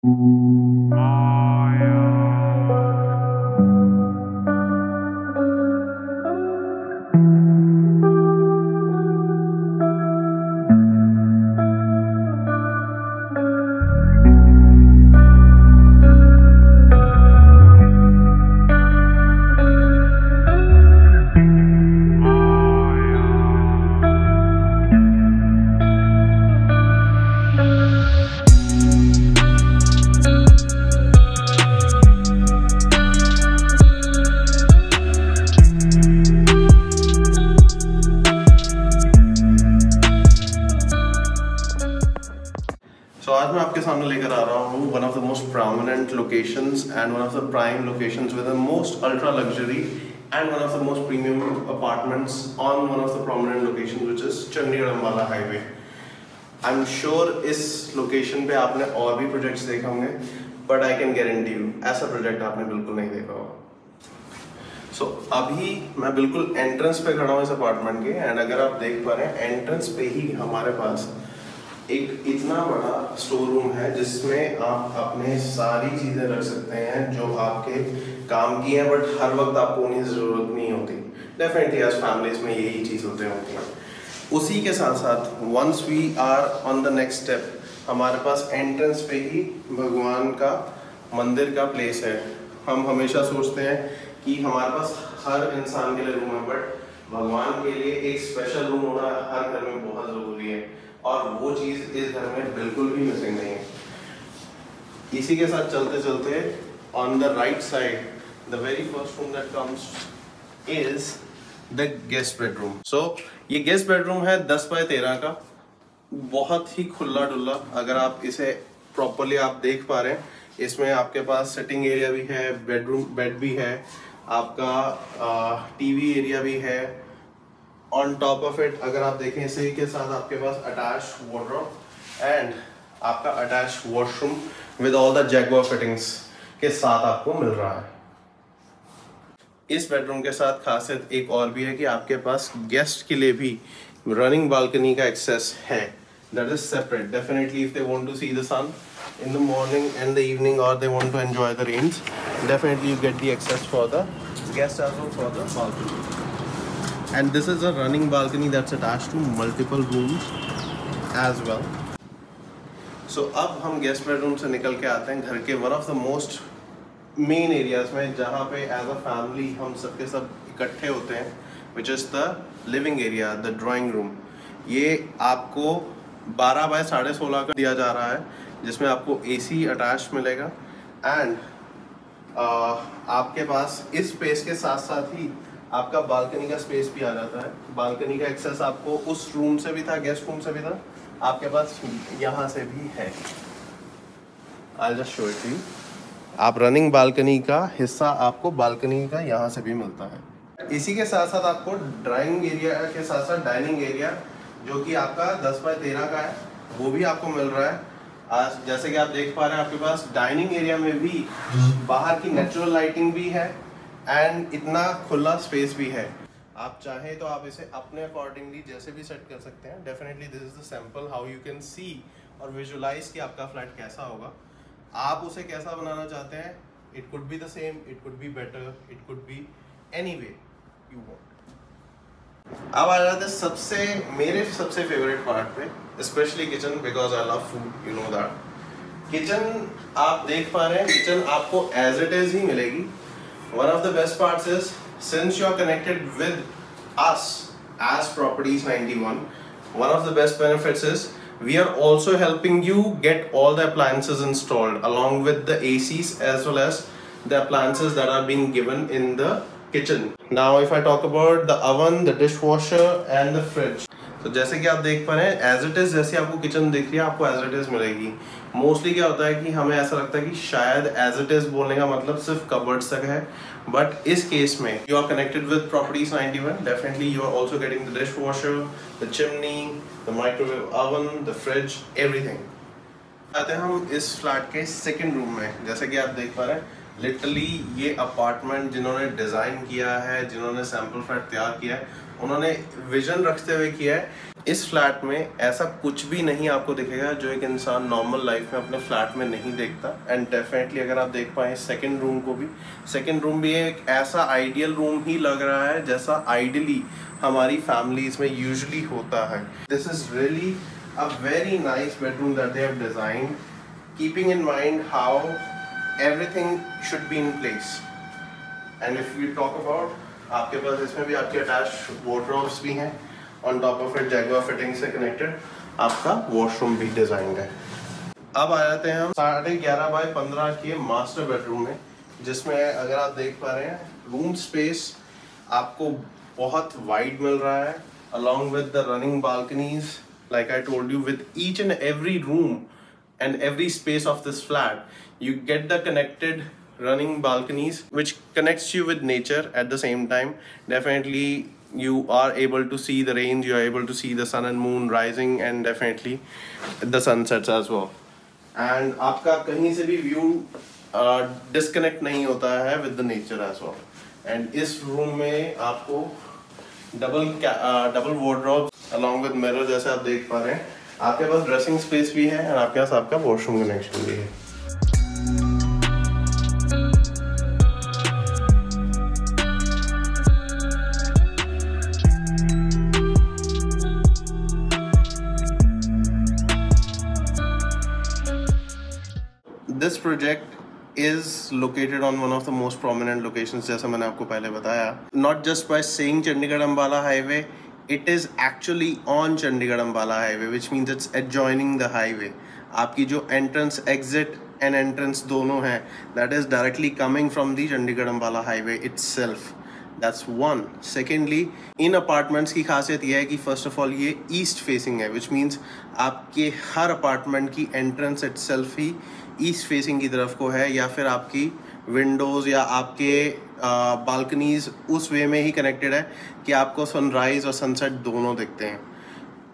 तो आज मैं आपके सामने लेकर आ रहा हूँ one of the most prominent locations and one of the prime locations with the most ultra luxury and one of the most premium apartments on one of the prominent locations which is Chandigarh Ambala highway. I am sure इस location पे आपने और भी projects देखे होंगे, but I can guarantee you ऐसा project आपने बिल्कुल नहीं देखा होगा। सो अभी मैं बिल्कुल एंट्रेंस पे खड़ा हूँ इस अपार्टमेंट के, एंड अगर आप देख पा रहे हैं एंट्रेंस पे ही हमारे पास एक इतना बड़ा स्टोर रूम है जिसमें आप अपने सारी चीज़ें रख सकते हैं जो आपके काम की हैं, बट हर वक्त आपको उन्हें ज़रूरत नहीं होती। डेफिनेटली आज फैमिलीज में यही चीज़ होती हैं। उसी के साथ साथ once we are on the next step, हमारे पास एंट्रेंस पे ही भगवान का मंदिर का प्लेस है। हम हमेशा सोचते हैं कि हमारे पास हर इंसान के लिए रूम है, बट भगवान के लिए एक स्पेशल रूम होना हर घर में बहुत ज़रूरी है, और वो चीज़ इस घर में बिल्कुल भी मिसिंग नहीं है। इसी के साथ चलते चलते on the right side the very first room that comes is the guest bedroom. So ये गेस्ट बेडरूम है 10 बाय 13 का, बहुत ही खुला डुल्ला। अगर आप इसे प्रॉपरली आप देख पा रहे हैं, इसमें आपके पास सिटिंग एरिया भी है, बेड भी है, आपका टीवी एरिया भी है। ऑन टॉप ऑफ इट अगर आप देखें, इसी के साथ आपके पास अटैच वार्डरोब एंड आपका attach washroom with all the Jaguar fittings के साथ आपको मिल रहा है। इस बेडरूम के साथ खासियत एक और भी है कि आपके पास गेस्ट के लिए भी रनिंग बालकनी का एक्सेस है, that is separate. Definitely if they want to see the sun in the morning and the evening, or they want to enjoy the rains, definitely you get the access for the guests as well for the balcony. And this is a running balcony that's attached to multiple rooms as well. So अब हम guest bedroom से निकल के आते हैं घर के one of the most main areas में, जहाँ पे एज अ फैमिली हम सबके सब इकट्ठे होते हैं, which is the living area, the drawing room. ये आपको 12 बाय 16.5 का दिया जा रहा है, जिसमें आपको AC अटैच मिलेगा एंड आपके पास इस स्पेस के साथ साथ ही आपका बालकनी का स्पेस भी आ जाता है। बालकनी का एक्सेस आपको उस रूम से भी था, गेस्ट रूम से भी था, आपके पास यहाँ से भी है। I'll just show it to you. आप रनिंग बालकनी का हिस्सा आपको बालकनी का यहाँ से भी मिलता है। इसी के साथ साथ आपको ड्राइंग एरिया के साथ साथ डाइनिंग एरिया, जो कि आपका 10 बाय 13 का है, वो भी आपको मिल रहा है। आज जैसे कि आप देख पा रहे हैं, आपके पास डाइनिंग एरिया में भी बाहर की नेचुरल लाइटिंग भी है एंड इतना खुला स्पेस भी है। आप चाहें तो आप इसे अपने अकॉर्डिंगली जैसे भी सेट कर सकते हैं। Definitely this is the sample how you can see और विजुअलाइज कि आपका फ्लैट कैसा होगा। आप उसे कैसा बनाना चाहते हैं, it could be the same, it could be better, it could be any way you want. अब आ जाते हैं मेरे सबसे फेवरेट पार्ट पे, specially kitchen, because I love food, you know that. Kitchen आप देख पा रहे हैं, किचन आपको एज इट इज ही मिलेगी। One of the best parts is since you are connected with us as properties 91, one of the best benefits is we are also helping you get all the appliances installed along with the ACs as well as the appliances that are being given in the kitchen. Now if I talk about the oven, the dishwasher and the fridge, तो जैसे कि आप देख पा रहे हैं as it is, जैसे आपको किचन दिख रही है आपको एज इट इज मिलेगी। मोस्टली क्या होता है कि हमें ऐसा लगता है कि शायद एज इट इज बोलने का मतलब सिर्फ कबर्ड्स तक है, बट इस केस में you are connected with properties 91, definitely you are also getting the dishwasher, the chimney, the microwave oven, the fridge, everything. आते हैं हम इस फ्लैट के सेकेंड रूम में। जैसे कि आप देख पा रहे हैं लिटरली ये अपार्टमेंट जिन्होंने डिज़ाइन किया है, जिन्होंने सैम्पल फ्लैट तैयार किया है, उन्होंने विजन रखते हुए किया है। इस फ्लैट में ऐसा कुछ भी नहीं आपको दिखेगा जो एक इंसान नॉर्मल लाइफ में अपने फ्लैट में नहीं देखता। एंड डेफिनेटली अगर आप देख पाएँ सेकंड रूम भी एक ऐसा आइडियल रूम ही लग रहा है जैसा आइडियली हमारी फैमिलीज में यूजुअली होता है। This is really a very nice bedroom that they have designed, keeping in mind how everything should be in place. And if we talk about, आपके पास इसमें भी आपके अटैच वार्डरोब्स भी हैं। On top of it Jaguar fitting से connected आपका washroom भी डिजाइन है। अब आ जाते हैं हम 11.5 बाय 15 के मास्टर बेडरूम में, जिसमें अगर आप देख पा रहे हैं रूम स्पेस आपको बहुत वाइड मिल रहा है, along with the running balconies, like I told you, with each and every room and every space of this flat, you get the connected running balconies, which connects you with nature at the same time. Definitely, you are able to see the rains, you are able to see the sun and moon rising, and definitely the sunsets as well. And आपका कहीं से भी view disconnect नहीं होता है with the nature as well. And इस room में आपको double wardrobe along with mirror जैसे आप देख पा रहे हैं। आपके पास ड्रेसिंग स्पेस भी है और आपके पास आपका वॉशरूम कनेक्शन भी है। This project is located on one of the most prominent locations, जैसा मैंने आपको पहले बताया। Not just by saying Chandigarh Ambala Highway, it is actually on Chandigarh Ambala Highway, which means it's adjoining the highway. आपकी जो entrance, exit and entrance दोनों हैं, that is directly coming from the Chandigarh Ambala Highway itself. That's one. Secondly, in apartments की खासियत यह है कि first of all ये ईस्ट फेसिंग है, विच मीन्स आपके हर अपार्टमेंट की एंट्रेंस इटसेल्फ ही ईस्ट फेसिंग की तरफ को है, या फिर आपकी विंडोज़ या आपके बालकनीज उस वे में ही कनेक्टेड है कि आपको सनराइज़ और सनसेट दोनों दिखते हैं।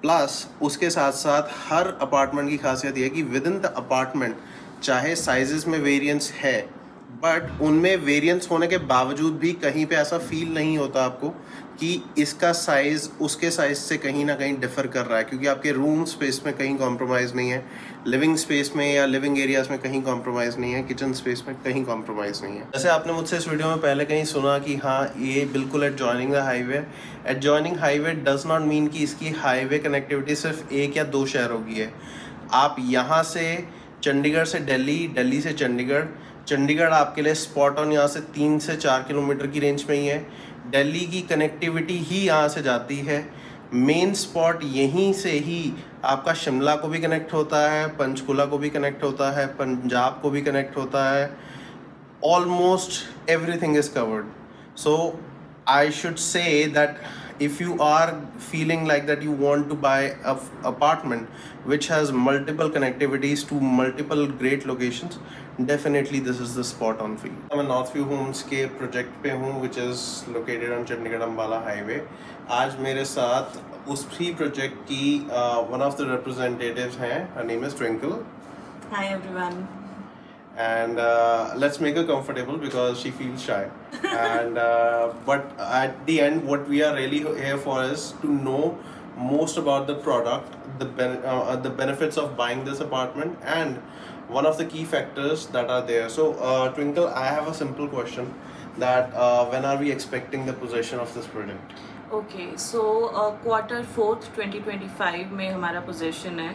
प्लस उसके साथ साथ हर अपार्टमेंट की खासियत यह है कि विद इन द अपार्टमेंट चाहे साइजेस में वेरिएंस है, बट उनमें वेरिएंस होने के बावजूद भी कहीं पे ऐसा फील नहीं होता आपको कि इसका साइज़ उसके साइज़ से कहीं ना कहीं डिफ़र कर रहा है, क्योंकि आपके रूम स्पेस में कहीं कॉम्प्रोमाइज़ नहीं है, लिविंग स्पेस में या लिविंग एरियाज़ में कहीं कॉम्प्रोमाइज़ नहीं है, किचन स्पेस में कहीं कॉम्प्रोमाइज़ नहीं है। जैसे आपने मुझसे इस वीडियो में पहले कहीं सुना कि हाँ ये बिल्कुल adjoining the highway. Adjoining highway does not mean कि इसकी हाईवे कनेक्टिविटी सिर्फ 1 या 2 शहरों की है। आप यहाँ से चंडीगढ़ से दिल्ली, दिल्ली से चंडीगढ़, चंडीगढ़ आपके लिए स्पॉट ऑन यहाँ से 3 से 4 किलोमीटर की रेंज में ही है। दिल्ली की कनेक्टिविटी ही यहाँ से जाती है। मेन स्पॉट यहीं से ही आपका शिमला को भी कनेक्ट होता है, पंचकुला को भी कनेक्ट होता है, पंजाब को भी कनेक्ट होता है। Almost everything is covered. So I should say that if you are feeling like that you want to buy a apartment which has multiple connectivities to multiple great locations, definitely this is the spot on for you. मैं Northview Homes के project पे हूँ which is located on Chandigarh Ambala Highway. आज मेरे साथ उसी project की one of the representatives हैं, her name is Twinkle. Hi everyone. And let's make her comfortable because she feels shy. And but at the end, what we are really here for is to know most about the product, the benefits of buying this apartment, and one of the key factors that are there. So Twinkle, I have a simple question: that when are we expecting the possession of this project? Okay, so quarter 4th 2025 में हमारा possession है,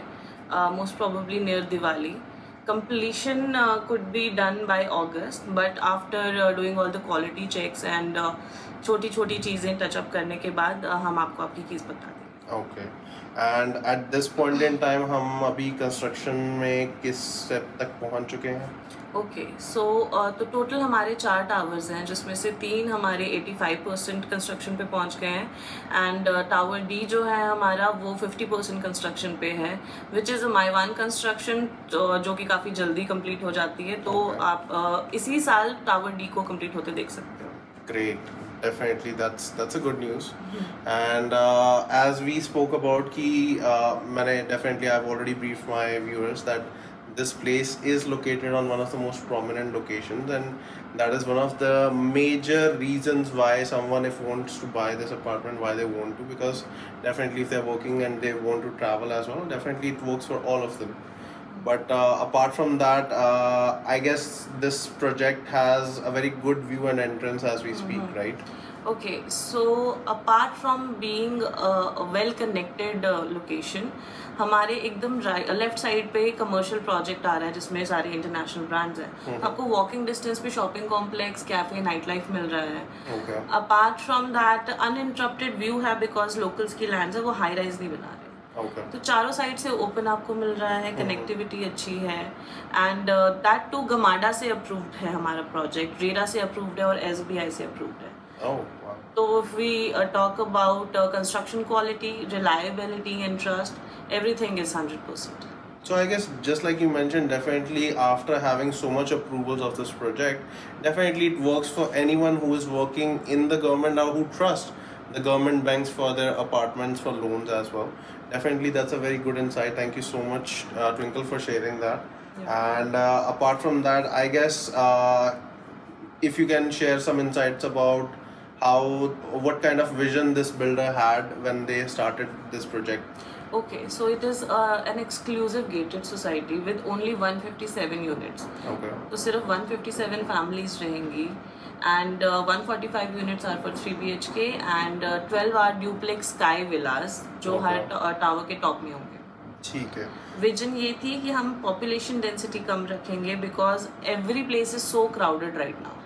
most probably near Diwali. Completion could be done by August, but after doing all the quality checks and छोटी छोटी चीज़ें touch up करने के बाद हम आपको आपकी कीज़ बता देंगे। Okay. And at this point in time हम अभी कंस्ट्रक्शन में किस स्टेप तक पहुंच चुके हैं? ओके, सो तो टोटल हमारे 4 टावर्स हैं, जिसमें से 3 हमारे 85% कंस्ट्रक्शन पे पहुंच गए हैं, एंड टावर डी जो है हमारा वो 50% कंस्ट्रक्शन पे है, विच इज़ अ माईवान कंस्ट्रक्शन जो कि काफ़ी जल्दी कंप्लीट हो जाती है। तो आप इसी साल टावर डी को कंप्लीट होते देख सकते हो। Great. Definitely, that's a good news. And as we spoke about कि मैंने definitely I've already briefed my viewers that this place is located on one of the most prominent locations, and that is one of the major reasons why someone, if wants to buy this apartment, why they want to, because definitely if they're working and they want to travel as well, definitely it works for all of them. But apart from that, I guess this project has a very good view and entrance as we speak, right? Okay, so apart from being a well-connected location, हमारे एकदम left side पे commercial project आ रहा है जिसमें सारे international brands हैं. आपको वॉकिंग डिस्टेंस पे shopping complex, cafe, night life मिल रहा है. Apart from that uninterrupted view है बिकॉज लोकल्स की लैंड्स है, वो हाई राइज नहीं बना रहे. तो चारों साइड से ओपन आपको मिल रहा है, कनेक्टिविटी अच्छी है, एंड दैट टू गमाडा से अप्रूव्ड है हमारा प्रोजेक्ट, रेरा से अप्रूव्ड है और SBI से अप्रूव्ड है. So if we talk about construction quality, reliability and trust, everything is 100%. So I guess just like you mentioned, definitely after having so much approvals of this project, definitely it works for anyone who is working in the government now, who trust the government banks for their apartments for loans as well. Definitely that's a very good insight. Thank you so much, Twinkle, for sharing that. And apart from that, I guess if you can share some insights about what kind of vision this builder had when they started this project. Okay, so it is an exclusive gated society with only 157 units. Okay. तो सिर्फ 157 families रहेंगी, and 145 units are for 3 BHK and 12 are duplex sky villas जो हर tower के top में होंगे. ठीक है. Vision ये थी कि हम पॉपुलेशन डेंसिटी कम रखेंगे because every place is so crowded right now.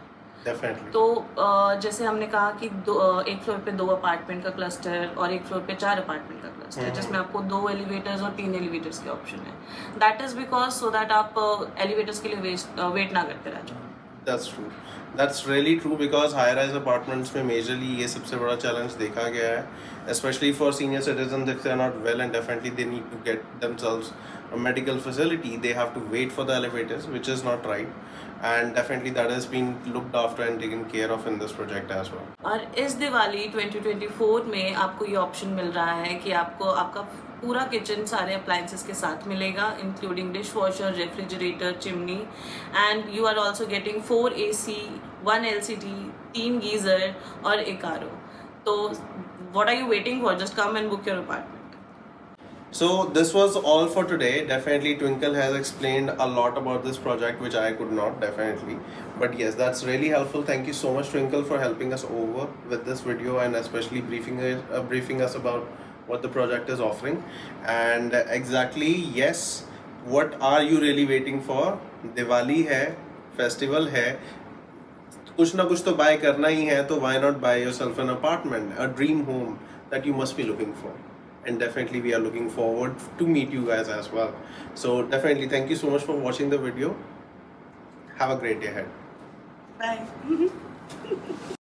Definitely. तो जैसे हमने कहा कि एक फ्लोर पे 2 अपार्टमेंट का क्लस्टर और एक फ्लोर पे 4 अपार्टमेंट का क्लस्टर, जिसमें आपको 2 एलिवेटर्स और 3 एलिवेटर्स के ऑप्शन है. That is because so that आप एलिवेटर्स के लिए वेट ना करते रह जाओ. That's true. That's really true because high-rise apartments में majorly ये सबसे बड़ा challenge देखा गया है, especially for senior citizens if they are not well and definitely they need to get themselves a medical facility. They have to wait for the elevators, which is not right. And definitely that has been looked after and taken care of in this project as well. और इस दिवाली 2024 में आपको ये option मिल रहा है कि आपको आपका पूरा किचन सारे अप्लायंसेस के साथ मिलेगा, including dish washer, refrigerator, chimney, and you are also getting 4 AC, 1 LCD, 3 geyser और एक RO. तो what are you waiting for? Just come and book your apartment. So this was all for today. Definitely Twinkle has explained a lot about this project which I could not, definitely, but yes, that's really helpful. Thank you so much, Twinkle, for helping us over with this video and especially briefing us about what the project is offering. And exactly, yes, what are you really waiting for? Diwali है, festival है, कुछ ना कुछ तो buy करना ही है, तो why not buy yourself an apartment, a dream home that you must be looking for. And definitely we are looking forward to meet you guys as well. So definitely thank you so much for watching the video. Have a great day ahead. Bye.